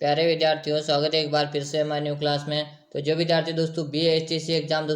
प्यारे विद्यार्थियों, स्वागत है एक बार फिर से हमारे न्यू क्लास में। तो जो विद्यार्थी दोस्तों BASTC एग्जाम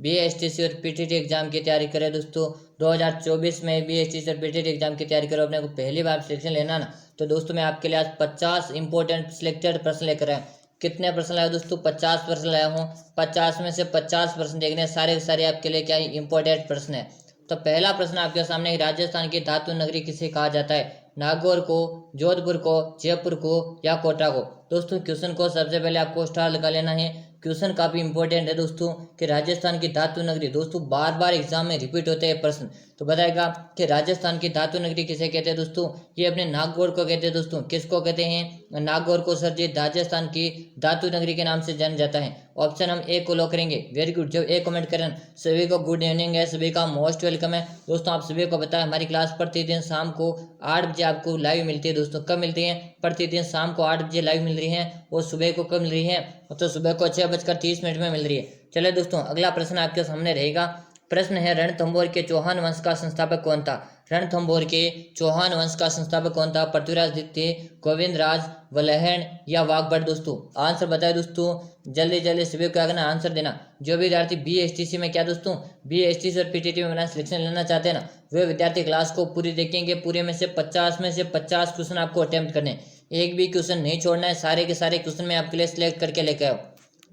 BASTC और PTT एग्जाम की तैयारी करें दोस्तों 2024 में BASTC और PTT एग्जाम की तैयारी करो, अपने को पहली बार सिलेक्शन लेना ना, तो दोस्तों मैं आपके लिए आज 50 इंपॉर्टेंट सिलेक्टेड प्रश्न लेकर आया। कितने प्रश्न लाया दोस्तों? 50 प्रश्न लाया हूँ। 50 में से 50 प्रश्न देखने हैं, सारे के सारे आपके लिए क्या इंपॉर्टेंट प्रश्न है। तो पहला प्रश्न आपके सामने, राजस्थान की धातु नगरी किसे कहा जाता है? नागौर को, जोधपुर को, जयपुर को या कोटा को? दोस्तों क्वेश्चन को सबसे पहले आपको स्टार लगा लेना है। क्वेश्चन काफी इंपॉर्टेंट है दोस्तों कि राजस्थान की धातु नगरी, दोस्तों बार बार एग्जाम में रिपीट होते हैं प्रश्न, तो बताएगा कि राजस्थान की धातु नगरी किसे कहते हैं दोस्तों? ये अपने नागौर को कहते हैं दोस्तों। किसको कहते हैं? नागौर को सर जी राजस्थान की धातु नगरी के नाम से जाना जाता है। ऑप्शन हम ए को लॉक करेंगे। वेरी गुड, जब ए कमेंट करें सभी को गुड इवनिंग है, सभी का मोस्ट वेलकम है दोस्तों। आप सभी को पता है हमारी क्लास प्रतिदिन शाम को 8 बजे आपको लाइव मिलती है दोस्तों। कब मिलती है? प्रतिदिन शाम को 8 बजे लाइव मिल रही है। और सुबह को कब मिल रही है? तो सुबह को 6:30 में मिल रही है। चलिए दोस्तों, अगला प्रश्न आपके सामने रहेगा। प्रश्न है, रणथंभौर के चौहान वंश का संस्थापक कौन था? रणथंभौर के चौहान वंश का संस्थापक कौन था? पृथ्वीराज द्वितीय, गोविंद राज, वल्लहन या वाघभट? दोस्तों आंसर बताए दोस्तों, जल्दी जल्दी सभी को क्या करना, आंसर देना। जो विद्यार्थी BASTC में क्या दोस्तों BASTC और PTT में अपना सिलेक्शन लेना चाहते हैं ना, वे विद्यार्थी क्लास को पूरी देखेंगे। पूरे में से 50 क्वेश्चन आपको अटेम्प्ट करने, एक भी क्वेश्चन नहीं छोड़ना है। सारे के सारे क्वेश्चन मैं आपके लिए सिलेक्ट करके लेके आओ।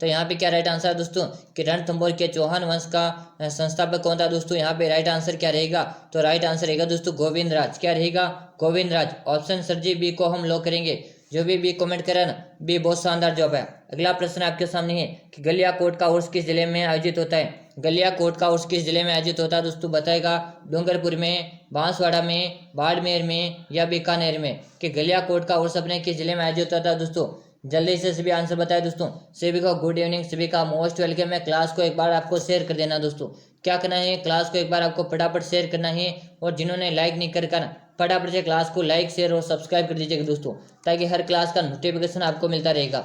तो यहाँ पे क्या राइट आंसर है दोस्तों कि रणथंभौर के चौहान वंश का संस्थापक कौन था दोस्तों? यहाँ पे राइट आंसर क्या रहेगा? तो राइट आंसर रहेगा दोस्तों गोविंद राज। क्या रहेगा? गोविंद राज। ऑप्शन सर जी बी को हम लॉक करेंगे। जो भी बी कमेंट करे ना, बी बहुत शानदार जवाब है। अगला प्रश्न आपके सामने है कि गलियाकोट का उर्स किस जिले में आयोजित होता है? गलियाकोट का उर्स किस जिले में आयोजित होता है दोस्तों? बताएगा डूंगरपुर में, बांसवाड़ा में, बाड़मेर में या बीकानेर में? कि गलियाकोट का उर्स अपने किस जिले में आयोजित होता है दोस्तों? जल्दी से सभी आंसर बताए दोस्तों। सभी को गुड इवनिंग, सभी का मोस्ट वेलकम है। क्लास को एक बार आपको शेयर कर देना दोस्तों। क्या करना है, क्लास को एक बार आपको फटाफट शेयर करना है। और जिन्होंने लाइक नहीं कर ना, फटाफट से क्लास को लाइक, शेयर और सब्सक्राइब कर दीजिएगा दोस्तों, ताकि हर क्लास का नोटिफिकेशन आपको मिलता रहेगा।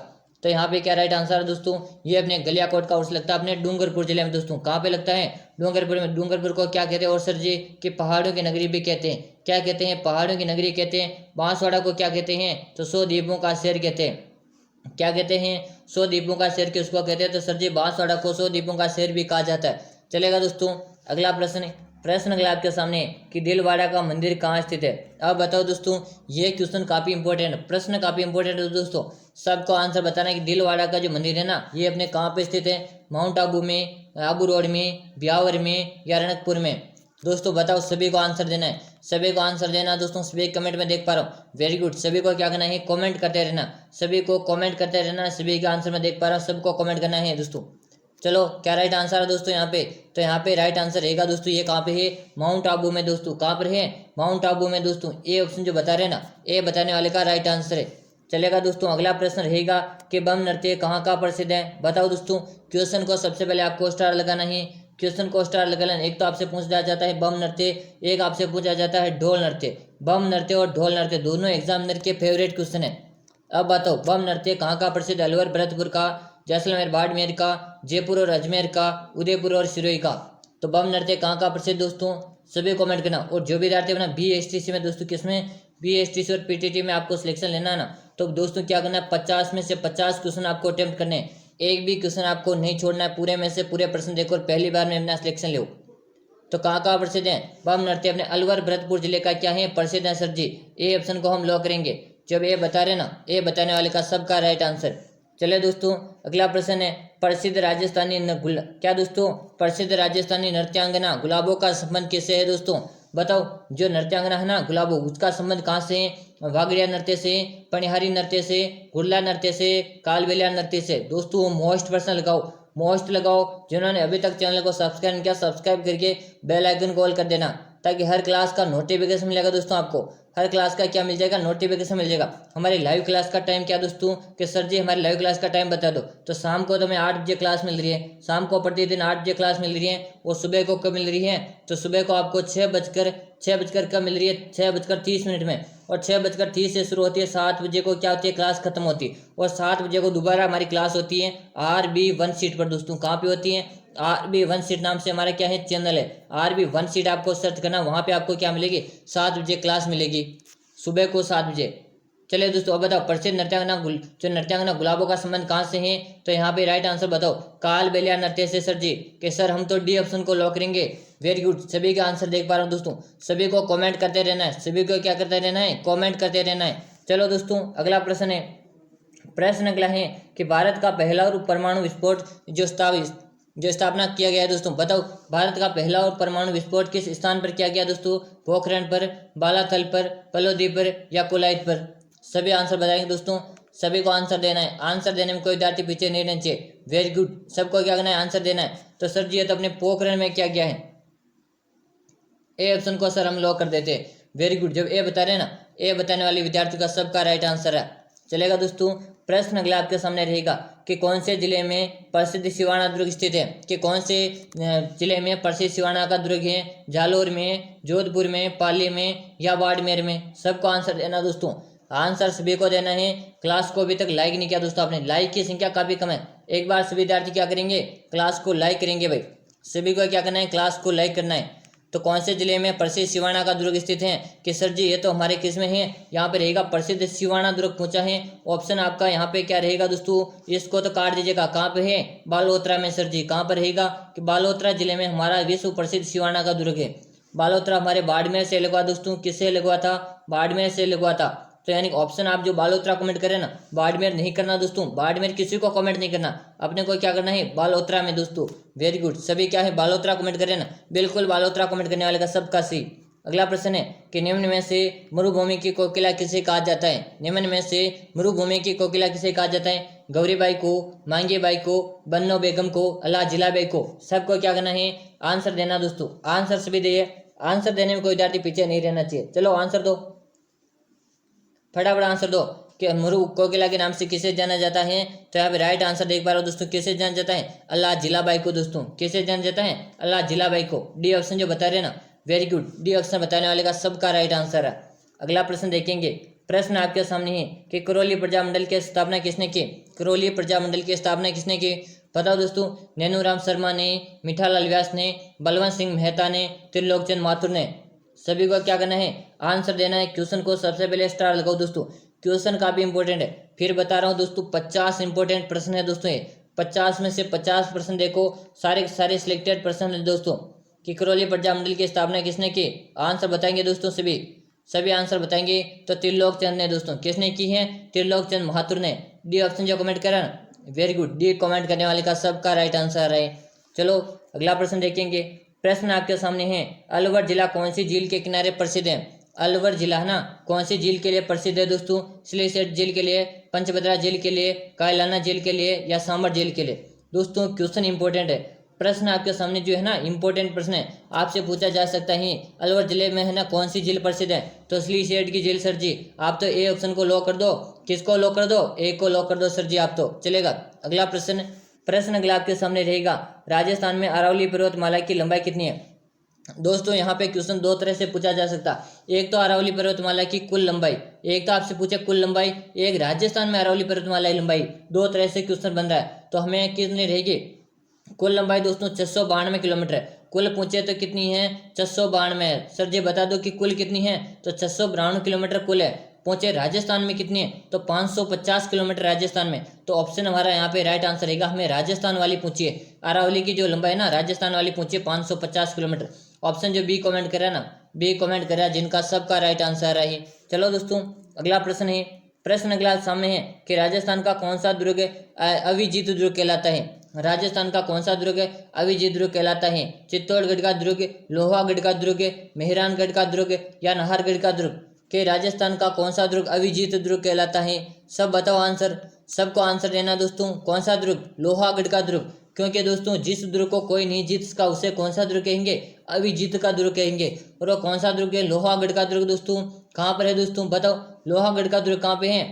तो यहाँ पे क्या राइट आंसर है दोस्तों? ये अपने गलियाकोट का उर्स लगता है अपने डूंगरपुर जिले में दोस्तों। कहाँ पे लगता है? डूंगरपुर में। डूंगरपुर को क्या कहते हैं और सर जी? कि पहाड़ों की नगरी भी कहते हैं। क्या कहते हैं? पहाड़ों की नगरी कहते हैं। बांसवाड़ा को क्या कहते हैं? तो 100 द्वीपों का शहर कहते हैं। क्या कहते हैं? 100 द्वीपों का शहर किसको कहते हैं? तो सर जी बांसवाड़ा को 100 द्वीपों का शहर भी कहा जाता है। चलेगा दोस्तों, अगला प्रश्न अगला आपके सामने कि दिलवाड़ा का मंदिर कहाँ स्थित है? अब बताओ दोस्तों, ये क्वेश्चन काफी इंपॉर्टेंट, प्रश्न काफी इंपॉर्टेंट है दोस्तों। सबको आंसर बताना है कि दिलवाड़ा का जो मंदिर है ना, ये अपने कहाँ पे स्थित है? माउंट आबू में, आबू रोड में, ब्यावर में या रणकपुर में? दोस्तों बताओ, सभी को आंसर देना है। सभी को आंसर देना दोस्तों। सभी कमेंट में देख पा रहा हूँ। वेरी गुड, सभी को क्या करना है? कमेंट करते रहना। सभी को कमेंट करते रहना। सभी का आंसर मैं देख पा रहा हूँ, सबको कमेंट करना है दोस्तों। चलो, क्या राइट आंसर है दोस्तों यहाँ पे? तो यहाँ पे राइट आंसर रहेगा दोस्तों, ये कहाँ पे है? माउंट आबू में दोस्तों। कहाँ पर है? माउंट आबू में दोस्तों। ए ऑप्शन जो बता रहे हैं ना, ए बताने वाले का राइट आंसर है। चलेगा दोस्तों, अगला प्रश्न रहेगा कि बम नृत्य कहाँ का प्रसिद्ध है? बताओ दोस्तों। क्वेश्चन को सबसे पहले आपको स्टार लगाना है। क्वेश्चन को स्टार लगाना। एक तो आपसे पूछा जाता है बम नृत्य, एक आपसे पूछा जाता है ढोल नृत्य। बम नृत्य और ढोल नृत्य दोनों एग्जामिनर के फेवरेट क्वेश्चन है। अब बताओ, बम नृत्य कहाँ का प्रसिद्ध? अलवर, भरतपुर का, जैसलमेर, बाड़मेर का, जयपुर और अजमेर का, उदयपुर और सिरोही का? तो बम नृत्य कहाँ का प्रसिद्ध दोस्तों? सभी कमेंट करना। और जो विद्यार्थी अपना BASTC में दोस्तों, किसमें? BASTC और PTT में आपको सिलेक्शन लेना है ना, तो दोस्तों क्या करना है? 50 में से 50 क्वेश्चन आपको अटेम्प्ट करने हैं। एक भी क्वेश्चन आपको नहीं छोड़ना है। पूरे में से पूरे प्रश्न देखो और पहली बार में अपना सिलेक्शन लो। तो कहाँ कहाँ प्रसिद्ध है बम नृत्य? अपने अलवर, भरतपुर जिले का क्या है? प्रसिद्ध है सर जी। ए ऑप्शन को हम लॉक करेंगे। जब ए बता रहे ना, ए बताने वाले का सबका राइट आंसर। चले दोस्तों, अगला प्रश्न है प्रसिद्ध राजस्थानी क्या दोस्तों? प्रसिद्ध राजस्थानी नृत्यांगना गुलाबों का संबंध किससे है दोस्तों? बताओ, जो नृत्यांगना है ना गुलाबो, उसका संबंध कहाँ से है? वागड़िया नृत्य से, पनिहारी नृत्य से, गुड़ला नृत्य से, कालबेलिया नृत्य से? दोस्तों मोस्ट प्रश्न लगाओ, मोस्ट लगाओ। जिन्होंने अभी तक चैनल को सब्सक्राइब नहीं किया, सब्सक्राइब करके बेल आइकन को ऑल कर देना, ताकि हर क्लास का नोटिफिकेशन मिलेगा दोस्तों। आपको हर क्लास का क्या मिल जाएगा? नोटिफिकेशन मिल जाएगा। हमारी लाइव क्लास का टाइम क्या दोस्तों? कि सर जी हमारी लाइव क्लास का टाइम बता दो। तो शाम को तुम्हें 8 बजे क्लास मिल रही है। शाम को प्रतिदिन 8 बजे क्लास मिल रही है। और सुबह को कब मिल रही है? तो सुबह को आपको 6 बजकर कब मिल रही है? 6:30 में। और 6:30 से शुरू होती है। 7 बजे को क्या होती है? क्लास खत्म होती है। और 7 बजे को दोबारा हमारी क्लास होती है RB1 सीट पर दोस्तों। कहाँ पे होती है? RB1 सीट नाम से हमारा क्या है? चैनल है। RB1 सीट आपको सर्च करना, वहाँ पे आपको क्या मिलेगी? 7 बजे क्लास मिलेगी, सुबह को 7 बजे। चलिए दोस्तों अब बताओ प्रसिद्ध नृत्यांगना गुलाबों का संबंध कहाँ से है? तो यहाँ पे राइट आंसर बताओ काल बेलिया नृत्य से सर जी। कि सर हम तो डी ऑप्शन को लॉक करेंगे। वेरी गुड, सभी का आंसर देख पा रहा हूँ दोस्तों। सभी को कमेंट करते रहना है, सभी को क्या करते रहना है? कमेंट करते रहना है। चलो दोस्तों अगला प्रश्न है। प्रश्न अगला है कि भारत का पहला और परमाणु विस्फोट जो स्थापना किया गया है दोस्तों, बताओ भारत का पहला और परमाणु विस्फोट किस स्थान पर किया गया दोस्तों? पोखरण पर, बालाथल पर, पलोदी पर या कोलाइट पर? सभी आंसर बताएंगे दोस्तों। सभी को आंसर देना है। आंसर देने में कोई विद्यार्थी पीछे नहीं रहना चाहिए। वेरी गुड, सबको क्या करना है? आंसर देना है। तो सर जी ये तो अपने पोखरण में क्या गया है? ए ऑप्शन को सर हम लॉक कर देते हैं। वेरी गुड, जब ए बता रहे हैं ना, ए बताने वाले विद्यार्थी का सबका राइट आंसर है। चलेगा दोस्तों। प्रश्न अगला आपके सामने रहेगा कि कौन से जिले में प्रसिद्ध सिवाना दुर्ग स्थित है? कि कौन से जिले में प्रसिद्ध सिवाना का दुर्ग है? जालोर में, जोधपुर में, पाली में या बाड़मेर में? सबको आंसर देना दोस्तों। आंसर सभी को देना है। क्लास को अभी तक लाइक नहीं किया दोस्तों आपने, लाइक की संख्या काफी कम है। एक बार सभी विद्यार्थी क्या करेंगे? क्लास को लाइक करेंगे भाई। सभी को क्या करना है? क्लास को लाइक करना है। तो कौन से जिले में प्रसिद्ध सिवाना का दुर्ग स्थित है? कि सर जी ये तो हमारे किस में है? यहाँ पे रहेगा प्रसिद्ध सिवाना दुर्ग पूछा है। ऑप्शन आपका यहाँ पे क्या रहेगा दोस्तों? इसको तो काट दीजिएगा। कहाँ पे है? बालोतरा में। सर जी कहाँ पर रहेगा? कि बालोतरा जिले में हमारा विश्व प्रसिद्ध सिवाना का दुर्ग है। बालोतरा हमारे बाड़मेर से लगवा दोस्तों। किससे लगवा था? बाड़मेर से लगवा था। तो यानी ऑप्शन आप जो बालोतरा कमेंट करें ना, बाड़मेर नहीं करना दोस्तों। बाड़मेर किसी को कमेंट नहीं करना, अपने को क्या करना है? बालोतरा में दोस्तों। वेरी गुड, सभी क्या है? बालोतरा कमेंट करें ना। बिल्कुल बालोतरा कमेंट करने वाले का सबका सी। अगला प्रश्न है कि निम्न में से मरुभूमि की कोकिला किसे कहा जाता है? निम्न में से मरुभूमि की कोकिला किसे कहा जाता है? गौरीबाई को, मांगेबाई को, बन्नो बेगम को, अल्लाह जिलाबाई को? सबको क्या करना है? आंसर देना दोस्तों। आंसर सभी दिए। आंसर देने में कोई विद्यार्थी पीछे नहीं रहना चाहिए। चलो आंसर दो, फटाफट आंसर दो कि मुरु कोकिला के नाम से किसे जाना जाता है? तो यहाँ पे राइट आंसर देख पा रहे हो दोस्तों। किसे जाना जाता है? अल्लाह जिलाबाई को दोस्तों। किसे जाना जाता है? अल्लाह जिलाबाई को। डी ऑप्शन जो बता रहे हैं ना, वेरी गुड, डी ऑप्शन बताने वाले का सबका राइट आंसर है। अगला प्रश्न देखेंगे। प्रश्न आपके सामने है कि करौली प्रजामंडल की स्थापना किसने की? करौली प्रजामंडल की स्थापना किसने की? बताओ दोस्तों। नैनूराम शर्मा ने, मिठालाल व्यास ने, बलवंत सिंह मेहता ने, त्रिलोकचंद माथुर ने? सभी को क्या करना है? आंसर देना है। क्वेश्चन को सबसे पहले स्टार लगाओ दोस्तों। क्वेश्चन काफी इंपॉर्टेंट है। फिर बता रहा हूँ दोस्तों, 50 इंपॉर्टेंट प्रश्न है दोस्तों ये। 50 में से 50 प्रश्न देखो, सारे सारे सिलेक्टेड प्रश्न है दोस्तों। कि करौली प्रजामंडल की स्थापना किसने की? आंसर बताएंगे दोस्तों सभी आंसर बताएंगे। तो त्रिलोकचंद ने दोस्तों। किसने की है? त्रिलोकचंद माथुर ने। डी ऑप्शन जो कमेंट करा ना, वेरी गुड, डी कमेंट करने वाले का सबका राइट आंसर है। चलो अगला प्रश्न देखेंगे। प्रश्न आपके सामने है, अलवर जिला कौन सी झील के किनारे प्रसिद्ध है? अलवर जिला है ना, कौन सी झील के लिए प्रसिद्ध है दोस्तों? सिलेट झील के लिए, पंचभद्रा झील के लिए, कायलाना झील के लिए या सांबर झील के लिए? दोस्तों क्वेश्चन इंपॉर्टेंट है। प्रश्न आपके सामने जो है ना, इंपॉर्टेंट प्रश्न है। आपसे पूछा जा सकता है अलवर जिले में है ना कौन सी झील प्रसिद्ध है? तो सिलेट की झील। सर जी आप तो ए ऑप्शन को लॉक कर दो। किसको लॉक कर दो? ए को लॉक कर दो सर जी आप तो। चलेगा अगला प्रश्न अगला आपके सामने रहेगा। राजस्थान में अरावली पर्वतमाला की लंबाई कितनी है? दोस्तों यहाँ पे क्वेश्चन दो तरह से पूछा जा सकता है। एक तो अरावली पर्वतमाला की कुल लंबाई, एक तो आपसे पूछे कुल लंबाई, एक राजस्थान में अरावली पर्वतमाला की लंबाई। दो तरह से क्वेश्चन बन रहा है। तो हमें कितनी रहेगी? कुल लंबाई दोस्तों 692 किलोमीटर है। कुल पूछे तो कितनी है? 692 है। सर जी बता दो कि कुल कितनी है? तो 692 किलोमीटर कुल है। पहुंचे राजस्थान में कितनी है? तो 550 किलोमीटर राजस्थान में। तो ऑप्शन हमारा यहाँ पे राइट आंसर रहेगा। हमें राजस्थान वाली पूछिए, अरावली की जो लंबाई है ना, राजस्थान वाली पूछिए 550 किलोमीटर। ऑप्शन जो बी कमेंट करा ना, बी कमेंट करा, जिनका सबका राइट आंसर है। चलो दोस्तों अगला प्रश्न है। प्रश्न अगला सामने है कि राजस्थान का कौन सा दुर्ग अविजीत दुर्ग कहलाता है? राजस्थान का कौन सा दुर्ग अविजीत दुर्ग कहलाता है? चित्तौड़गढ़ का दुर्ग, लोहागढ़ का दुर्ग, मेहरानगढ़ का दुर्ग या नाहरगढ़ का दुर्ग? के राजस्थान का कौन सा दुर्ग अविजीत दुर्ग कहलाता है? सब बताओ आंसर। सबको आंसर देना दोस्तों। कौन सा दुर्ग? लोहागढ़ का दुर्ग। क्योंकि दोस्तों जिस दुर्ग को कोई नहीं जीत सका उसे कौन सा दुर्ग कहेंगे? अविजीत का दुर्ग कहेंगे। और वो कौन सा दुर्ग है? लोहागढ़ का दुर्ग दोस्तों। कहाँ पर है दोस्तों? बताओ लोहागढ़ का दुर्ग कहाँ पे है?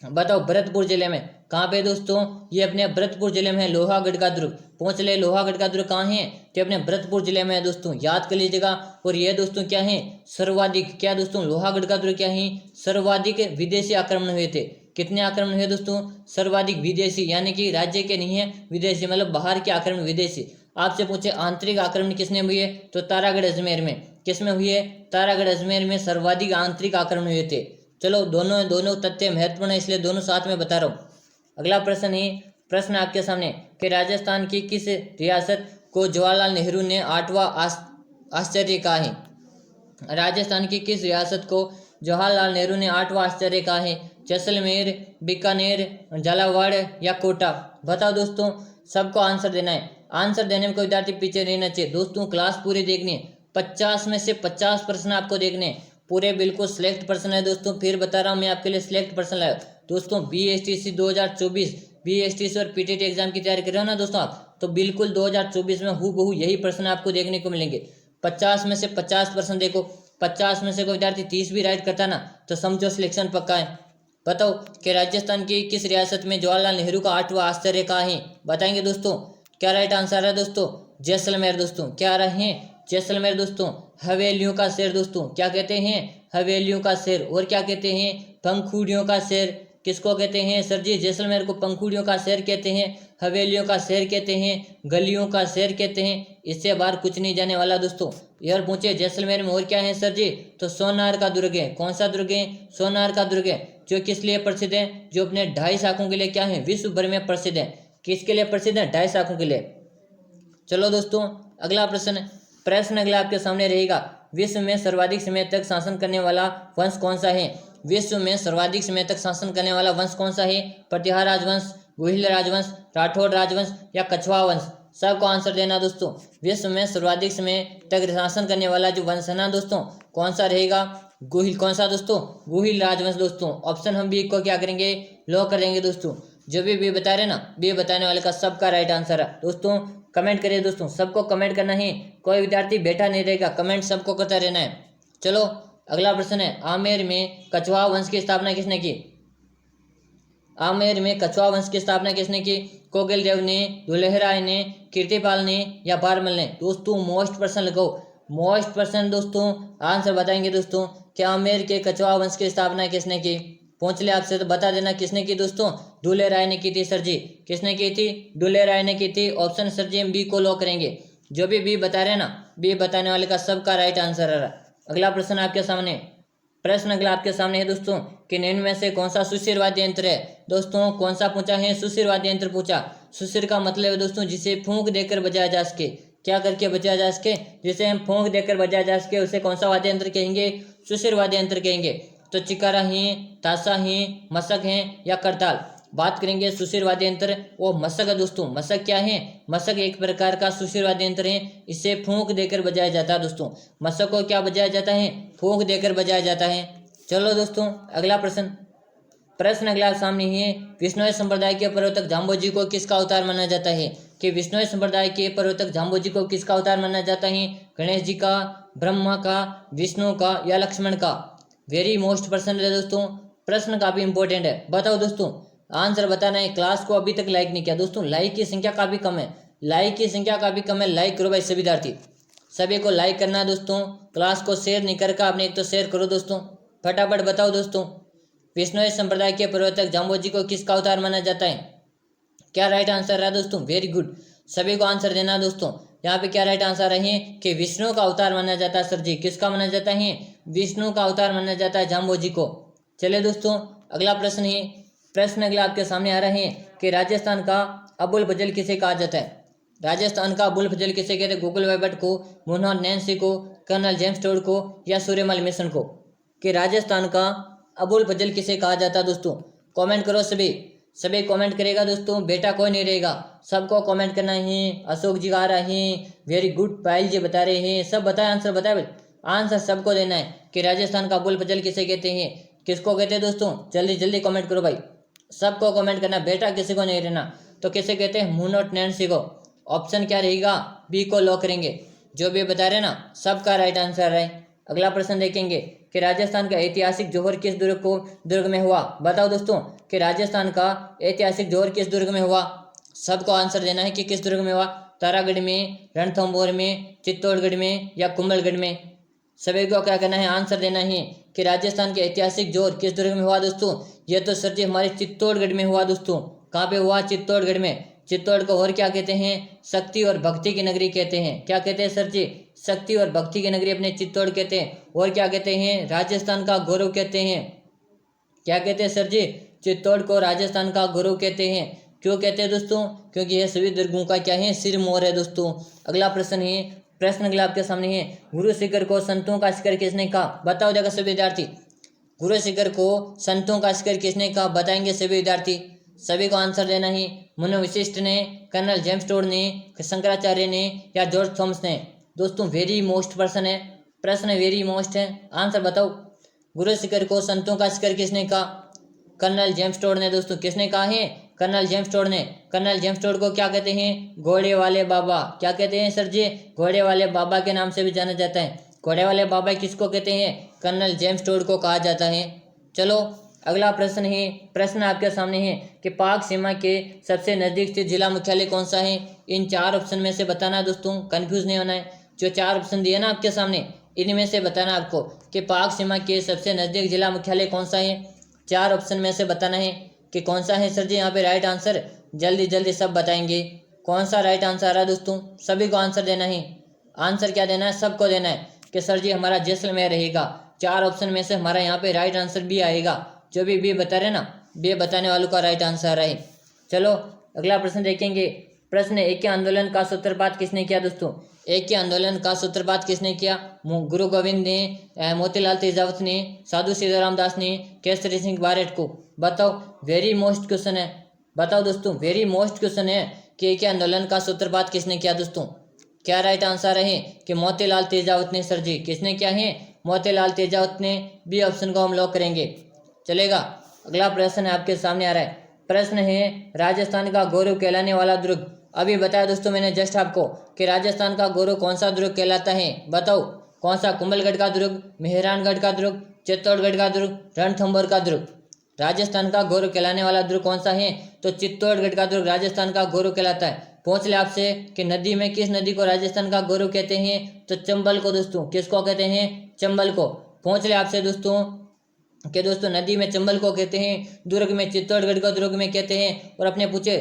बताओ भरतपुर जिले में। कहाँ पे दोस्तों? ये अपने भरतपुर जिले में है लोहागढ़ का दुर्ग। पहुंच ले, लोहागढ़ का दुर्ग कहाँ है? तो अपने भरतपुर जिले में है दोस्तों, याद कर लीजिएगा। और ये दोस्तों क्या है? सर्वाधिक, क्या दोस्तों लोहागढ़ का दुर्ग क्या है? सर्वाधिक विदेशी आक्रमण हुए थे। कितने आक्रमण हुए दोस्तों? सर्वाधिक विदेशी, यानी कि राज्य के नहीं है, विदेशी मतलब बाहर के आक्रमण विदेशी। आपसे पूछे आंतरिक आक्रमण किसने हुए? तो तारागढ़ अजमेर में। किसमें हुए? तारागढ़ अजमेर में सर्वाधिक आंतरिक आक्रमण हुए थे। चलो दोनों दोनों तथ्य महत्वपूर्ण है, इसलिए दोनों साथ में बता रहा हूँ। अगला प्रश्न है, प्रश्न आपके सामने कि राजस्थान की किस रियासत को जवाहरलाल नेहरू ने 8वां आश्चर्य कहा है? राजस्थान की किस रियासत को जवाहरलाल नेहरू ने 8वां आश्चर्य कहा है? जैसलमेर, बीकानेर, झालावाड़ या कोटा? बताओ दोस्तों, सबको आंसर देना है। आंसर देने में कोई विद्यार्थी पीछे नहीं रहना चाहिए दोस्तों। क्लास पूरी देखनी है, 50 में से 50 प्रश्न आपको देखने हैं, पूरे बिल्कुल सिलेक्ट प्रश्न है दोस्तों। फिर बता रहा हूँ मैं आपके लिए सिलेक्ट प्रश्न लाया दोस्तों। BSTC 2024 BSTC और PTT एग्जाम की तैयारी कर रहे हो ना दोस्तों आप, तो बिल्कुल 2024 में हूबहू यही प्रश्न आपको देखने को मिलेंगे। 50 में से 50 प्रश्न देखो, 50 में से कोई विद्यार्थी 30 भी राइट करता ना तो समझो सिलेक्शन पक्का है। बताओ कि राजस्थान की किस रियासत में जवाहरलाल नेहरू का 8वां आश्चर्य कहा है? बताएंगे दोस्तों। क्या राइट आंसर है दोस्तों? जैसलमेर दोस्तों। क्या रहे हैं? जैसलमेर दोस्तों। हवेलियों का शहर दोस्तों, क्या कहते हैं? हवेलियों का शहर। और क्या कहते हैं? पंखुड़ियों का शहर। किसको कहते हैं सर जी? जैसलमेर को पंखुड़ियों का शहर कहते हैं, हवेलियों का शहर कहते हैं, गलियों का शहर कहते हैं। इससे बाहर कुछ नहीं जाने वाला दोस्तों। यार पूछे जैसलमेर में और क्या है सर जी? तो सोनार का दुर्ग है। कौन सा दुर्ग है? सोनार का दुर्ग है। जो किस लिए प्रसिद्ध है? जो अपने 2.5 शाखों के लिए क्या है? विश्व भर में प्रसिद्ध है। किसके लिए प्रसिद्ध है? 2.5 शाखों के लिए। चलो दोस्तों, अगला प्रश्न अगला आपके सामने रहेगा। विश्व में सर्वाधिक समय तक शासन करने वाला वंश कौन सा है? विश्व में सर्वाधिक समय तक शासन करने वाला वंश कौन सा है? प्रतिहार राजवंश, गुहिल राजवंश, राठौड़ राजवंश या कछवाहा वंश? सबको आंसर देना दोस्तों। विश्व में सर्वाधिक समय तक शासन करने वाला जो वंश है ना दोस्तों, कौन सा रहेगा? गुहिल। कौन सा दोस्तों? गुहिल राजवंश दोस्तों। ऑप्शन हम बी को क्या करेंगे? लॉक करेंगे दोस्तों। जो भी बता रहे ना, बी बताने वाले का सबका राइट आंसर है दोस्तों। कमेंट करिए दोस्तों, सबको कमेंट करना है, कोई विद्यार्थी बैठा नहीं रहेगा, कमेंट सबको करता रहना है। चलो अगला प्रश्न है, आमेर में कछवाहा वंश की स्थापना किसने की? आमेर में कछवाहा वंश की स्थापना किसने की? कोकिल देव ने, दुलेहराय ने, कीर्तिपाल ने या बारमल ने? दोस्तों मोस्ट प्रश्न लगाओ, मोस्ट प्रश्न दोस्तों। आंसर बताएंगे दोस्तों। क्या आमेर के कछवाहा वंश की स्थापना किसने की? पूछ ले आपसे तो बता देना किसने की दोस्तों। दुले राय ने की थी सर जी। किसने की थी? दुले राय ने की थी। ऑप्शन सर जी हम बी को लॉक करेंगे। जो भी बी बता रहे हैं ना, बी बताने वाले का सबका राइट आंसर है। अगला प्रश्न आपके सामने, प्रश्न अगला आपके सामने है दोस्तों कि निम्न में से कौन सा सुशिर वाद्य यंत्र है? दोस्तों कौन सा पूछा है? सुशिर वाद्य यंत्र पूछा। सुशिर का मतलब है दोस्तों जिसे फूंक देकर बजाया जा सके। क्या करके बजाया जा सके? जिसे हम फूंक देकर बजाया जा सके उसे कौन सा वाद्य यंत्र कहेंगे? सुशिर वाद्य यंत्र कहेंगे। तो चिकारा है, ताशा है, मशक है या करताल? बात करेंगे सुशिर वाद्य यंत्र, वो मशक है दोस्तों। मशक क्या है? मशक एक प्रकार का सुशिर वाद्य यंत्र है, इसे फूंक देकर बजाया जाता है दोस्तों। मशक को क्या बजाया जाता है? फूंक देकर बजाया जाता है। चलो दोस्तों अगला प्रश्न अगला सामने है, विष्णोई संप्रदाय के प्रवर्तक जाम्बोजी को किसका अवतार माना जाता है? कि विष्णोई संप्रदाय के प्रवर्तक जाम्बोजी को किसका अवतार माना जाता है? गणेश जी का, ब्रह्मा का, विष्णु का या लक्ष्मण का? वेरी मोस्ट प्रश्न है दोस्तों, प्रश्न काफी इंपॉर्टेंट है। बताओ दोस्तों, आंसर बताना है। क्लास को अभी तक लाइक नहीं किया दोस्तों, लाइक की संख्या काफी कम है, लाइक की संख्या काफी कम है। लाइक करो भाई सभी विद्यार्थी, सभी को लाइक करना है दोस्तों। क्लास को शेयर नहीं करके आपने एक तो शेयर करो दोस्तों। फटाफट बताओ दोस्तों, विष्णोई संप्रदाय के प्रवर्तक जाम्बोजी को किसका अवतार माना जाता है? क्या राइट आंसर रहा दोस्तों? वेरी गुड, सभी को आंसर देना दोस्तों। यहाँ पे क्या राइट आंसर है कि विष्णु का अवतार माना जाता है सर जी। किसका माना जाता है? विष्णु का अवतार माना जाता है जाम्बोजी को। चलिए दोस्तों अगला प्रश्न है, प्रश्न अगला आपके सामने आ रहे हैं कि राजस्थान का अबुल फजल किसे कहा जाता है? राजस्थान का अबुल फजल किसे कहते हैं? गूगल वेबट को, मोहनलाल नैन्सी को, कर्नल जेम्स टोड को या सूर्यमल मिशन को? कि राजस्थान का अबुल फजल किसे कहा जाता है दोस्तों? कमेंट करो सभी, सभी कमेंट करेगा दोस्तों, बेटा कोई नहीं रहेगा, सबको कमेंट करना है। अशोक जी आ रहे हैं, वेरी गुड, पायल जी बता रहे हैं, सब बताए, आंसर बताए भाई, आंसर सबको देना है कि राजस्थान का अबुल फजल किसे कहते हैं? किसको कहते हैं दोस्तों? जल्दी जल्दी कमेंट करो भाई, सबको कमेंट करना, बेटा किसी को नहीं रहना। तो किसे कहते हैं? मोहनलाल नैन्सी को। ऑप्शन क्या रहेगा? बी को लॉक करेंगे। जो भी बता रहे ना सबका राइट आंसर है। अगला प्रश्न देखेंगे कि राजस्थान का ऐतिहासिक जौहर किस दुर्ग में हुआ? बताओ दोस्तों कि राजस्थान का ऐतिहासिक जौहर किस दुर्ग में हुआ? सबको आंसर देना है कि किस दुर्ग में हुआ। तारागढ़ में, रणथंभौर में, चित्तौड़गढ़ में या कुंभलगढ़ में? सभी को क्या करना है? आंसर देना है कि राजस्थान के ऐतिहासिक जौहर किस दुर्ग में हुआ दोस्तों? यह तो सर जी हमारे चित्तौड़गढ़ में हुआ दोस्तों। कहाँ पे हुआ? चित्तौड़गढ़ में। चित्तौड़ को और क्या कहते हैं? शक्ति और भक्ति की नगरी कहते हैं। क्या कहते हैं सर जी? शक्ति और भक्ति की नगरी अपने चित्तौड़ कहते हैं। और क्या कहते हैं? राजस्थान का गौरव कहते हैं। क्या कहते हैं सर जी? चित्तौड़ को राजस्थान का गौरव कहते हैं। क्यों कहते हैं दोस्तों? क्योंकि यह सभी दुर्गों का क्या है? सिरमौर है दोस्तों। अगला प्रश्न है, प्रश्न अगला आपके सामने है, गुरु शिखर को संतों का शिखर किसने कहा? बताओ देखो सभी विद्यार्थी, गुरु शिखर को संतों का शिखर किसने कहा? बताएंगे सभी विद्यार्थी। सभी को आंसर देना है। मनोविशिष्ट ने, कर्नल जेम्स टोड ने, शंकराचार्य ने या जॉर्ज थॉमस ने? दोस्तों वेरी मोस्ट प्रश्न है, प्रश्न वेरी मोस्ट है। आंसर बताओ। गुरु शिखर को संतों का शिखर किसने कहा? कर्नल जेम्स टोड ने। दोस्तों किसने कहा है? कर्नल जेम्स टोड ने। कर्नल जेम्स टोड को क्या कहते हैं? घोड़े वाले बाबा। क्या कहते हैं सर जी? घोड़े वाले बाबा के नाम से भी जाना जाता है। घोड़े वाले बाबा किसको कहते हैं? कर्नल जेम्स टोड को कहा जाता है। चलो अगला प्रश्न है, प्रश्न आपके सामने है कि पाक सीमा के सबसे नजदीक स्थित जिला मुख्यालय कौन सा है? इन 4 ऑप्शन में से बताना है दोस्तों, कंफ्यूज नहीं होना है। जो 4 ऑप्शन दिए ना आपके सामने, इनमें से बताना आपको कि पाक सीमा के सबसे नजदीक जिला मुख्यालय कौन सा है। 4 ऑप्शन में से बताना है कि कौन सा है सर जी यहाँ पे राइट आंसर। जल्दी जल्दी सब बताएंगे कौन सा राइट आंसर आ रहा है दोस्तों। सभी को आंसर देना है। आंसर क्या देना है? सबको देना है कि सर जी हमारा जैसलमेर रहेगा। 4 ऑप्शन में से हमारा यहाँ पे राइट आंसर बी आएगा। जो भी बी बता रहे ना, बी बताने वालों का राइट आंसर आ रहा है। चलो अगला प्रश्न देखेंगे। प्रश्न, एक के आंदोलन का सूत्रपात किसने किया दोस्तों? एक के आंदोलन का सूत्रपात किसने किया? गुरु गोविंद ने, मोतीलाल तेजावत ने, साधु सीताराम दास ने, केसरी सिंह बारेट को? बताओ, वेरी मोस्ट क्वेश्चन है। बताओ दोस्तों, वेरी मोस्ट क्वेश्चन है कि एक के आंदोलन का सूत्रपात किसने किया दोस्तों? क्या राइट आंसर है कि मोतीलाल तेजावत ने सर जी। किसने किया है? मोतीलाल तेजावत ने। बी ऑप्शन को हम लॉक करेंगे। चलेगा। अगला प्रश्न है आपके सामने आ रहा है। प्रश्न है, राजस्थान का गौरव कहलाने वाला दुर्ग। अभी बताया दोस्तों मैंने जस्ट आपको कि राजस्थान का गौरव कौन सा दुर्ग कहलाता है। बताओ कौन सा? कुंभलगढ़ का दुर्ग, मेहरानगढ़ का दुर्ग, चित्तौड़गढ़ का दुर्ग, रणथंभौर का दुर्ग? राजस्थान का गौरव कहलाने वाला दुर्ग कौन सा है? तो चित्तौड़गढ़ का दुर्ग राजस्थान का गौरव कहलाता है। पूछ ले आपसे कि नदी में किस नदी को राजस्थान का गौरव कहते हैं? तो चंबल को दोस्तों। किसको कहते हैं? चंबल को। पूछ ले आपसे दोस्तों कि दोस्तों नदी में चंबल को कहते हैं, दुर्ग में चित्तौड़गढ़ को दुर्ग में कहते हैं। और अपने पूछे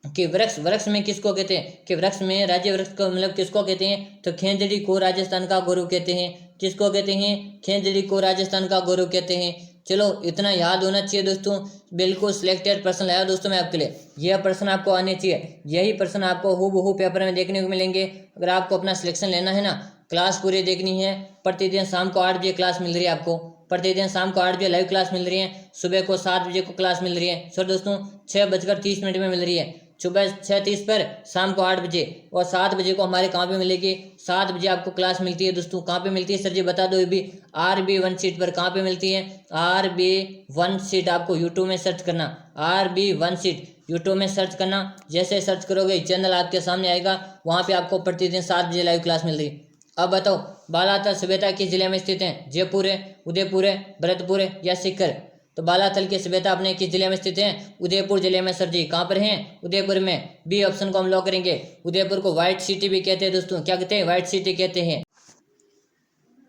कि वृक्ष, वृक्ष में किसको कहते हैं? कि वृक्ष में राज्य वृक्ष को मतलब किसको कहते हैं? तो खेजड़ी को राजस्थान का गौरव कहते हैं। किसको कहते हैं? खेजड़ी को राजस्थान का गौरव कहते हैं। चलो इतना याद होना चाहिए दोस्तों। बिल्कुल सिलेक्टेड प्रश्न लाया दोस्तों मैं आपके लिए। यह प्रश्न आपको आने चाहिए। यही प्रश्न आपको हूबहू पेपर में देखने को मिलेंगे। अगर आपको अपना सिलेक्शन लेना है ना, क्लास पूरी देखनी है। प्रतिदिन शाम को 8 बजे क्लास मिल रही है आपको। प्रतिदिन शाम को 8 बजे लाइव क्लास मिल रही है। सुबह को 7 बजे को क्लास मिल रही है। सर दोस्तों 6:30 में मिल रही है। सुबह 6:30 पर, शाम को 8 बजे। और 7 बजे को हमारे कहाँ पे मिलेगी? 7 बजे आपको क्लास मिलती है दोस्तों। कहाँ पे मिलती है सर जी बता दो ये भी? RB1 सीट पर। कहाँ पे मिलती है? RB1 seat. आपको यूट्यूब में सर्च करना, RB1 सीट यूट्यूब में सर्च करना। जैसे सर्च करोगे चैनल आपके सामने आएगा, वहाँ पे आपको प्रतिदिन 7 बजे लाइव क्लास मिल रही है। अब बताओ बालाथल सभ्यता किस जिले में स्थित है? जयपुर है, उदयपुर है, भरतपुर है या सीकर? तो बालाथल की सभ्यता अपने किस जिले में स्थित है? उदयपुर जिले में सर जी। कहाँ पर है? उदयपुर में। बी ऑप्शन को हम लॉक करेंगे। उदयपुर को व्हाइट सिटी भी कहते हैं दोस्तों। क्या कहते हैं? व्हाइट सिटी कहते हैं।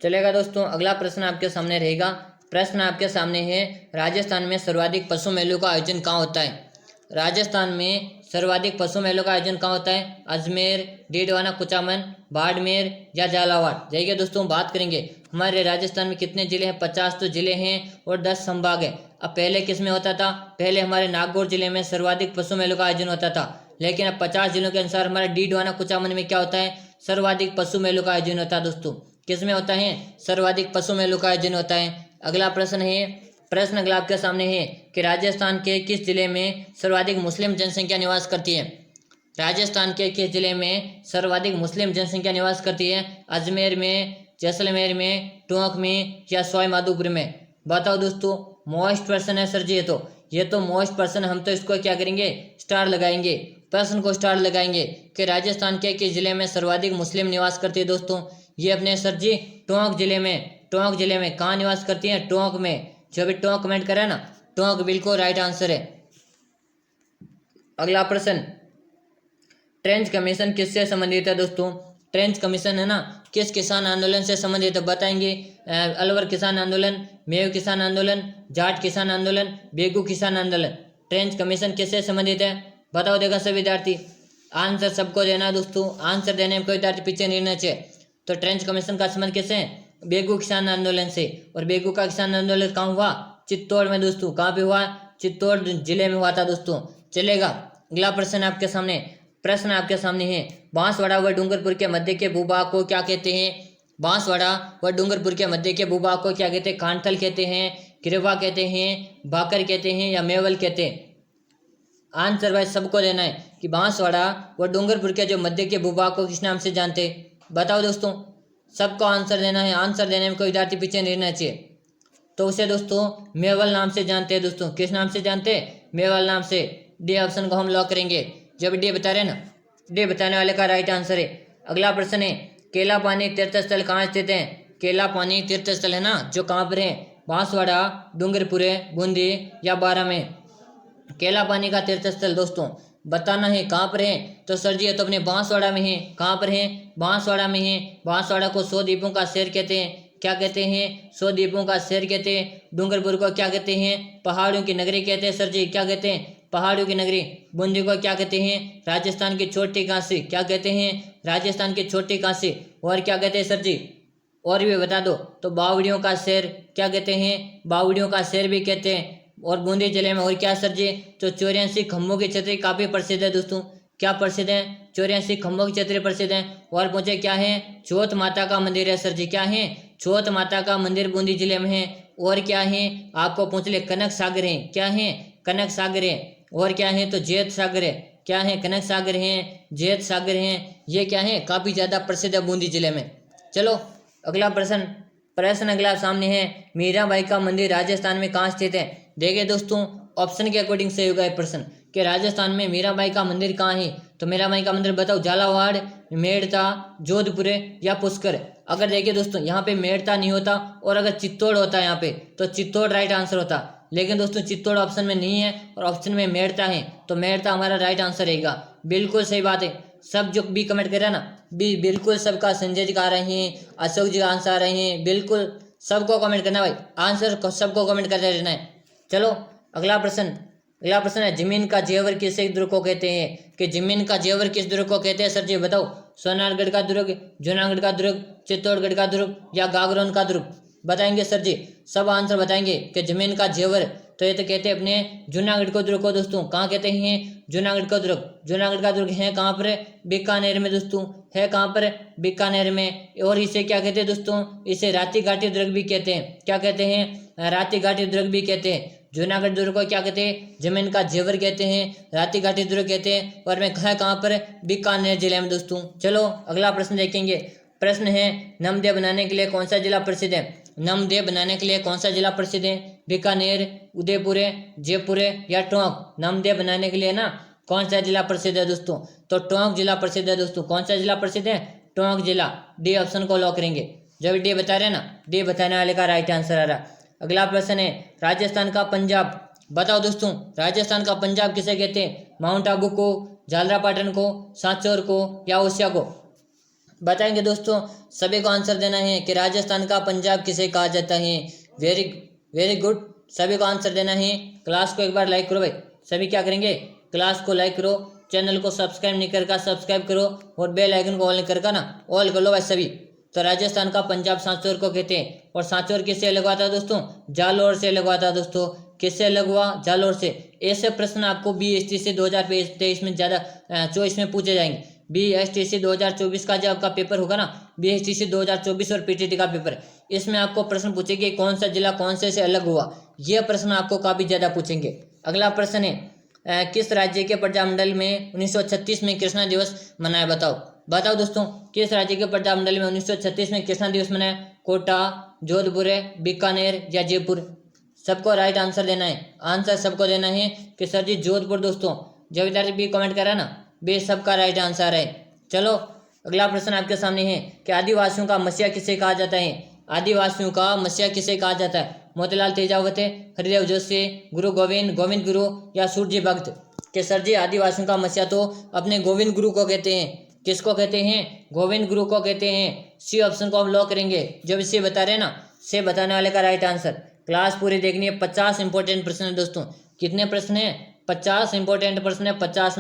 चलेगा दोस्तों। अगला प्रश्न आपके सामने रहेगा। प्रश्न आपके सामने है, राजस्थान में सर्वाधिक पशु मेलों का आयोजन कहाँ होता है? राजस्थान में सर्वाधिक पशु मेलों का आयोजन कहाँ होता है? अजमेर, डीडवाना, कुचामन, बाड़मेर या झालावाड़? जाइए दोस्तों बात करेंगे। हमारे राजस्थान में कितने जिले हैं? 50 तो जिले हैं और 10 संभाग है। अब पहले किस में होता था? पहले हमारे नागौर जिले में सर्वाधिक पशु मेलों का आयोजन होता था। लेकिन अब 50 जिलों के अनुसार हमारे डीडवाना, कुचामन में क्या होता है? सर्वाधिक पशु मेलों का आयोजन होता है दोस्तों। किस में होता है? सर्वाधिक पशु मेलों का आयोजन होता है। अगला प्रश्न है, प्रश्न अगला आपके सामने है कि राजस्थान के किस जिले में सर्वाधिक मुस्लिम जनसंख्या निवास करती है? राजस्थान के किस जिले में सर्वाधिक मुस्लिम जनसंख्या निवास करती है? अजमेर में, जैसलमेर में, टोंक में या सवाई माधोपुर में? बताओ दोस्तों। मोस्ट प्रश्न है सर जी ये तो मोस्ट प्रश्न। हम तो इसको क्या करेंगे? स्टार लगाएंगे। प्रश्न को स्टार लगाएंगे कि राजस्थान के किस जिले में सर्वाधिक मुस्लिम निवास करती है दोस्तों? ये अपने सर जी टोंक जिले में। टोंक जिले में कहाँ निवास करती है? टोंक में। जो भी टोंक कमेंट करे ना, टोंक बिल्कुल राइट आंसर है। अगला प्रश्न, ट्रेंच कमीशन किससे संबंधित है दोस्तों? ट्रेंच कमीशन है ना, किस किसान आंदोलन से संबंधित है? बताएंगे। अलवर किसान आंदोलन, मेव किसान आंदोलन, जाट किसान आंदोलन, बेगू किसान आंदोलन? ट्रेंच कमीशन किससे संबंधित है? बताओ देगा सब विद्यार्थी। आंसर सबको देना दोस्तों। आंसर देने में कोई विद्यार्थी पीछे नहीं रहना चाहिए। तो ट्रेंच कमीशन का संबंध किससे है? बेगू किसान आंदोलन से। और बेगू का किसान आंदोलन कहाँ हुआ? चित्तौड़ में दोस्तों। कहाँ पे हुआ? चित्तौड़ जिले में हुआ था दोस्तों। चलेगा। अगला प्रश्न आपके सामने है, बांसवाड़ा व डूंगरपुर के मध्य के भूभाग को क्या कहते हैं? बांसवाड़ा व डूंगरपुर के मध्य के भूभाग को क्या कहते हैं? कांठल कहते हैं, किरवा कहते हैं, भाकर कहते हैं या मेवल कहते हैं? आंसर भाई सबको देना है कि बांसवाड़ा व डूंगरपुर के जो मध्य के भूभाग को किस नाम से जानते हैं? बताओ दोस्तों, सबको आंसर देना है। आंसर देने में कोई विद्यार्थी पीछे नहीं रहना चाहिए। तो उसे दोस्तों मेवल नाम से जानते हैं दोस्तों। किस नाम से जानते हैं? मेवल नाम से। डी ऑप्शन को हम लॉक करेंगे। जब डी बता रहे ना, डी बताने वाले का राइट आंसर है। अगला प्रश्न है, केला पानी तीर्थ स्थल कहाँ स्थित है? केला पानी तीर्थ स्थल है ना, जो कहाँ पर है? बांसवाड़ा, डूंगरपुर, बूंदी या बारा में? केला पानी का तीर्थ स्थल दोस्तों बताना है कहाँ पर है। तो सर जी ये तो अपने बांसवाड़ा में है। कहाँ पर है? बांसवाड़ा में है। बांसवाड़ा को 100 द्वीपों का शहर कहते हैं। क्या कहते हैं? 100 द्वीपों का शहर कहते हैं। डूंगरपुर को क्या कहते हैं? पहाड़ियों की नगरी कहते हैं। सर जी क्या कहते हैं? पहाड़ियों की नगरी। बूंदी को क्या कहते हैं? राजस्थान की छोटी काशी। क्या कहते हैं? राजस्थान की छोटी काशी। और क्या कहते हैं सर जी? और भी बता दो। तो बावड़ियों का शहर क्या कहते हैं? बावड़ियों का शहर भी कहते हैं। और बूंदी जिले में और क्या सर जी? तो 84 खम्भों की छतरी काफी प्रसिद्ध है दोस्तों। क्या प्रसिद्ध है? 84 खम्भों की छतरी प्रसिद्ध है। और पूछे क्या है? चौथ माता का मंदिर है। सर जी क्या है? चौथ माता का मंदिर बूंदी जिले में है। और क्या है? आपको पूछ ले, कनक सागर है। क्या है? कनक सागर है। और क्या है? तो जैत सागर है। क्या है? कनक सागर है, जैत सागर है। ये क्या है? काफी ज्यादा प्रसिद्ध है बूंदी जिले में। चलो अगला प्रश्न अगला सामने है, मीराबाई का मंदिर राजस्थान में कहाँ स्थित है? देखिए दोस्तों, ऑप्शन के अकॉर्डिंग सही होगा ये प्रश्न कि राजस्थान में मीराबाई का मंदिर कहाँ है। तो मीराबाई का मंदिर बताओ, झालावाड़, मेड़ता, जोधपुर या पुष्कर। अगर देखिए दोस्तों यहाँ पे मेड़ता नहीं होता और अगर चित्तौड़ होता यहाँ पे तो चित्तौड़ राइट आंसर होता। लेकिन दोस्तों चित्तौड़ ऑप्शन में नहीं है और ऑप्शन में मेड़ता है, तो मेड़ता हमारा राइट आंसर रहेगा। बिल्कुल सही बात है। सब जो बी कमेंट कर रहे हैं ना, बी बिल्कुल सबका, संजय जी का आ रहे हैं, अशोक जी का आंसर आ रहे हैं, बिल्कुल सबको कमेंट करना भाई, आंसर सबको कमेंट करते रहना है। चलो अगला प्रश्न है, जमीन का जेवर किस एक दुर्ग को कहते हैं? कि जमीन का जेवर किस दुर्ग को कहते हैं? सर जी बताओ, सोनारगढ़ का दुर्ग, जूनागढ़ का दुर्ग, चित्तौड़गढ़ का दुर्ग या गागरोन का दुर्ग? बताएंगे सर जी, सब आंसर बताएंगे कि जमीन का जेवर। तो ये तो कहते हैं अपने जूनागढ़ को दुर्ग को दोस्तों। कहाँ कहते हैं? जूनागढ़ का दुर्ग। जूनागढ़ का दुर्ग है कहाँ पर? बीकानेर में दोस्तों। है कहाँ पर? बीकानेर में। और इसे क्या कहते हैं दोस्तों? इसे राती घाटी दुर्ग भी कहते हैं। क्या कहते हैं? राती घाटी दुर्ग भी कहते हैं। जूनागढ़ दुर्ग को क्या कहते हैं? जमीन का जेवर कहते हैं, राती घाटी दुर्ग कहते हैं। और में है कहाँ पर? बीकानेर जिले में दोस्तों। चलो अगला प्रश्न देखेंगे। प्रश्न है, नमदे बनाने के लिए कौन सा जिला प्रसिद्ध है? नमदे बनाने के लिए कौन सा जिला प्रसिद्ध है? बीकानेर, उदयपुर, जयपुर या टोंक? नमदे बनाने के लिए ना कौन सा जिला प्रसिद्ध है दोस्तों? तो टोंक जिला प्रसिद्ध है दोस्तों। कौन सा जिला प्रसिद्ध है? टोंक जिला। डी ऑप्शन को लॉक करेंगे। जब डी बता रहे हैं ना, डी बताने वाले का राइट आंसर आ रहा। अगला प्रश्न है, राजस्थान का पंजाब। बताओ दोस्तों, राजस्थान का पंजाब किसे कहते हैं? माउंट आबू को, झालरापाटन को, सांचौर को या ओसिया को? बताएंगे दोस्तों, सभी को आंसर देना है कि राजस्थान का पंजाब किसे कहा जाता है। वेरी वेरी गुड, सभी को आंसर देना है। क्लास को एक बार लाइक करो भाई, सभी क्या करेंगे? क्लास को लाइक करो, चैनल को सब्सक्राइब नहीं करके सब्सक्राइब करो और बेल आइकन को ऑल नहीं करके ना ऑल कर लो भाई सभी। तो राजस्थान का पंजाब सांचौर को कहते हैं। और सांचौर किससे अलग हुआ था दोस्तों? जालौर से अलग हुआ था दोस्तों। किससे अलग हुआ? जालौर से। ऐसे प्रश्न आपको BSTC 2023 में ज़्यादा चॉइस में पूछे जाएंगे। BSTC 2024 का जो आपका पेपर होगा ना, BSTC 2024 और PTT का पेपर, इसमें आपको प्रश्न पूछेंगे कौन सा जिला कौन से अलग हुआ। यह प्रश्न आपको काफ़ी ज़्यादा पूछेंगे। अगला प्रश्न है, किस राज्य के प्रजामंडल में 1936 में कृष्णा दिवस मनाया? बताओ दोस्तों, किस राज्य के प्रजामंडल में 1936 में कृष्णा दिवस मनाया? कोटा, जोधपुर, बीकानेर या जयपुर? सबको राइट आंसर देना है। आंसर सबको देना है कि सर जी जोधपुर दोस्तों। जब विद्यार्थी बी कमेंट करा ना, बे सबका राइट आंसर है। चलो अगला प्रश्न आपके सामने है कि आदिवासियों का मसीहा किसे कहा जाता है? आदिवासियों का मसीहा किसे कहा जाता है? मोतीलाल तेजावत, हरिदेव जोशी, गुरु गोविंद गुरु या सूरजी भक्त? के सर जी आदिवासियों का मसीहा तो अपने गोविंद गुरु को कहते हैं। किसको कहते हैं? गोविंद गुरु को कहते हैं। सी ऑप्शन को हम लॉक करेंगे। जब इसे बता रहे हैं ना, से बताने वाले का राइट आंसर। क्लास पूरी देखनी है। 50 इंपॉर्टेंट प्रश्न है दोस्तों। कितने प्रश्न है? 50 इंपॉर्टेंट प्रश्न है। 50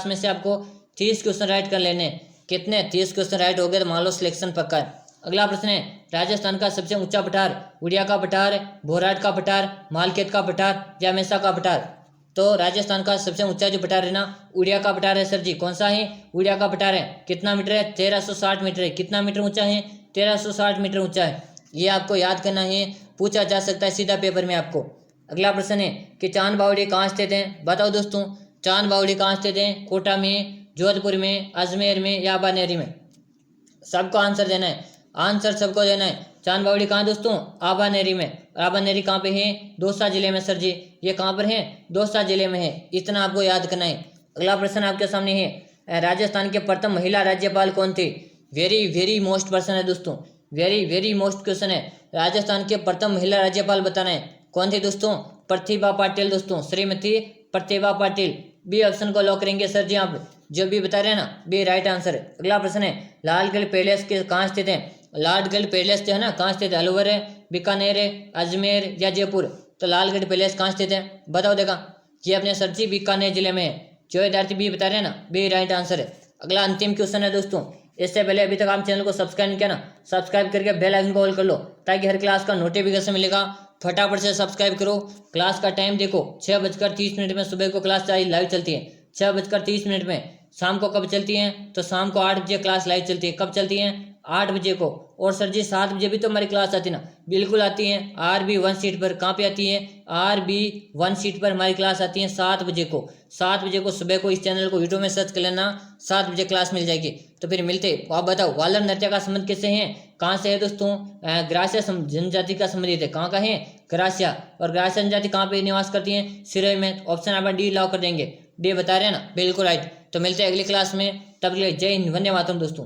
में से आपको 30 क्वेश्चन राइट कर लेने। कितने? 30 क्वेश्चन राइट हो गए तो मान लो सिलेक्शन पक्का है। अगला प्रश्न है, राजस्थान का सबसे ऊंचा पठार? उड़िया का पठार, भोराट का पठार, मालखेत का पठार या मेसा का पठार? तो राजस्थान का सबसे ऊंचा जो पठार है ना, उड़िया का पठार है सर जी। कौन सा है? उड़िया का पठार है। कितना मीटर है? 1360 मीटर है। कितना मीटर ऊंचा है? 1360 मीटर ऊंचा है। ये आपको याद करना है, पूछा जा सकता है सीधा पेपर में आपको। अगला प्रश्न है कि चांद बावड़ी कहाँ स्थित है? बताओ दोस्तों, चांद बावड़ी कहाँ स्थित है? कोटा में, जोधपुर में, अजमेर में या बानेरी में? सबको आंसर देना है, आंसर सबको देना है। चांद बावड़ी कहाँ दोस्तों? आबानेरी में। आबानेरी कहाँ पे है? दौसा जिले में सर जी। ये कहाँ पर है? दौसा जिले में है। इतना आपको याद करना है। अगला प्रश्न आपके सामने है, राजस्थान के प्रथम महिला राज्यपाल कौन थे? वेरी वेरी मोस्ट प्रश्न है दोस्तों, वेरी वेरी मोस्ट क्वेश्चन है। राजस्थान के प्रथम महिला राज्यपाल बताना है। कौन थी दोस्तों? प्रतिभा पाटिल दोस्तों, श्रीमती प्रतिभा पाटिल। बी ऑप्शन को लॉक करेंगे सर जी आप, जो भी बता रहे हैं ना, बी राइट आंसर है। अगला प्रश्न है, लालगढ़ पैलेस के कहाँ स्थित है? लालगढ़ पैलेस जो है ना, कहाँ स्थित है? अलवर है, बीकानेर है, अजमेर या जयपुर? तो लालगढ़ पैलेस कहाँ स्थित है? बताओ देखा। ये अपने सर जी बीकानेर जिले में है। जो विद्यार्थी बी बता रहे हैं ना, बी राइट आंसर है। अगला अंतिम क्वेश्चन है दोस्तों। इससे पहले अभी तक आप चैनल को सब्सक्राइब नहीं किया ना, सब्सक्राइब करके बेल आइकन को ऑल कर लो, ताकि हर क्लास का नोटिफिकेशन मिलेगा। फटाफट से सब्सक्राइब करो। क्लास का टाइम देखो, 6:30 में सुबह को क्लास लाइव चलती है। 6:30 में। शाम को कब चलती है? तो शाम को 8 बजे क्लास लाइव चलती है। कब चलती है? 8 बजे को। और सर जी 7 बजे भी तो हमारी क्लास आती है ना? बिल्कुल आती है। RB1 सीट पर। कहाँ पे आती है? RB1 सीट पर हमारी क्लास आती है 7 बजे को। 7 बजे को सुबह को इस चैनल को यूट्यूब में सर्च कर लेना, 7 बजे क्लास मिल जाएगी। तो फिर मिलते। आप बताओ, वालर नृत्य का संबंध किससे है? कहाँ से है दोस्तों? ग्रासिया जनजाति का संबंधित है। कहाँ का है? ग्रासिया। और ग्रासिया जनजाति कहाँ पे निवास करती है? सिरोही में। ऑप्शन आप डी लॉक कर देंगे। डी बता रहे हैं ना, बिल्कुल राइट। तो मिलते हैं अगली क्लास में, तब के लिए जय हिंद, वंदे मातरम दोस्तों।